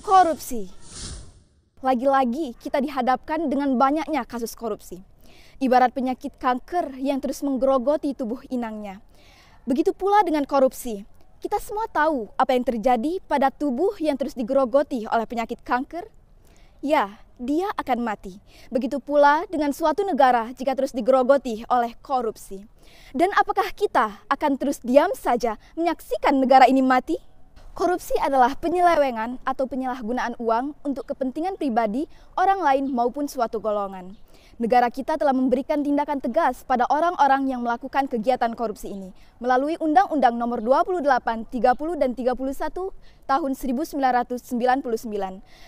Korupsi. Lagi-lagi kita dihadapkan dengan banyaknya kasus korupsi. Ibarat penyakit kanker yang terus menggerogoti tubuh inangnya. Begitu pula dengan korupsi. Kita semua tahu apa yang terjadi pada tubuh yang terus digerogoti oleh penyakit kanker. Ya, dia akan mati. Begitu pula dengan suatu negara jika terus digerogoti oleh korupsi. Dan apakah kita akan terus diam saja menyaksikan negara ini mati? Korupsi adalah penyelewengan atau penyalahgunaan uang untuk kepentingan pribadi, orang lain maupun suatu golongan. Negara kita telah memberikan tindakan tegas pada orang-orang yang melakukan kegiatan korupsi ini melalui Undang-Undang Nomor 28, 30 dan 31 tahun 1999.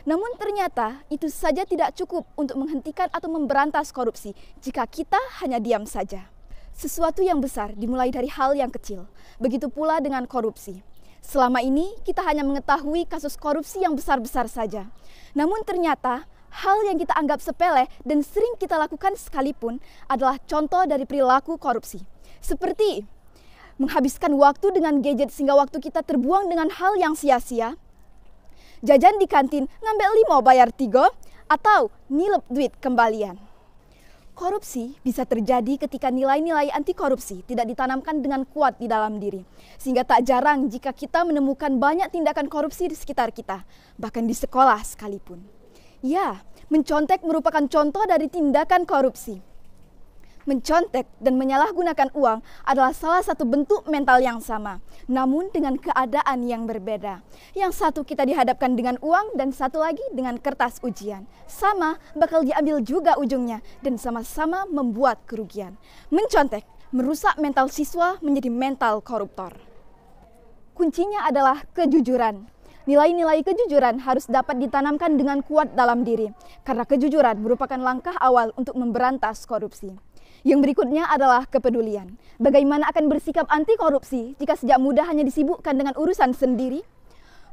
Namun ternyata itu saja tidak cukup untuk menghentikan atau memberantas korupsi jika kita hanya diam saja. Sesuatu yang besar dimulai dari hal yang kecil. Begitu pula dengan korupsi. Selama ini kita hanya mengetahui kasus korupsi yang besar-besar saja. Namun ternyata hal yang kita anggap sepele dan sering kita lakukan sekalipun adalah contoh dari perilaku korupsi. Seperti menghabiskan waktu dengan gadget sehingga waktu kita terbuang dengan hal yang sia-sia, jajan di kantin ngambil 5 bayar 3, atau nilep duit kembalian. Korupsi bisa terjadi ketika nilai-nilai anti korupsi tidak ditanamkan dengan kuat di dalam diri. Sehingga tak jarang jika kita menemukan banyak tindakan korupsi di sekitar kita, bahkan di sekolah sekalipun. Ya, mencontek merupakan contoh dari tindakan korupsi. Mencontek dan menyalahgunakan uang adalah salah satu bentuk mental yang sama, namun dengan keadaan yang berbeda. Yang satu kita dihadapkan dengan uang dan satu lagi dengan kertas ujian. Sama bakal diambil juga ujungnya dan sama-sama membuat kerugian. Mencontek merusak mental siswa menjadi mental koruptor. Kuncinya adalah kejujuran. Nilai-nilai kejujuran harus dapat ditanamkan dengan kuat dalam diri, karena kejujuran merupakan langkah awal untuk memberantas korupsi. Yang berikutnya adalah kepedulian. Bagaimana akan bersikap anti korupsi jika sejak muda hanya disibukkan dengan urusan sendiri?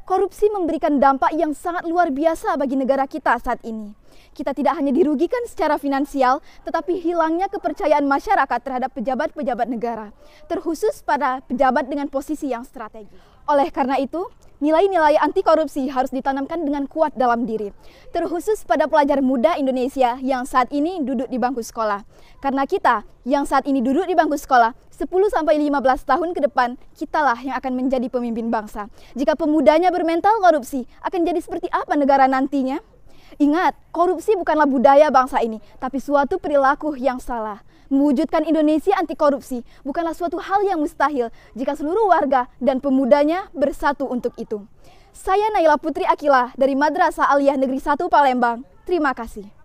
Korupsi memberikan dampak yang sangat luar biasa bagi negara kita saat ini. Kita tidak hanya dirugikan secara finansial, tetapi hilangnya kepercayaan masyarakat terhadap pejabat-pejabat negara, terkhusus pada pejabat dengan posisi yang strategis. Oleh karena itu, nilai-nilai anti korupsi harus ditanamkan dengan kuat dalam diri, terkhusus pada pelajar muda Indonesia yang saat ini duduk di bangku sekolah. Karena kita yang saat ini duduk di bangku sekolah, 10-15 tahun ke depan, kitalah yang akan menjadi pemimpin bangsa. Jika pemudanya bermental korupsi, akan jadi seperti apa negara nantinya? Ingat, korupsi bukanlah budaya bangsa ini, tapi suatu perilaku yang salah. Mewujudkan Indonesia anti korupsi bukanlah suatu hal yang mustahil jika seluruh warga dan pemudanya bersatu untuk itu. Saya Naila Putri Akila dari Madrasah Aliyah Negeri 1 Palembang. Terima kasih.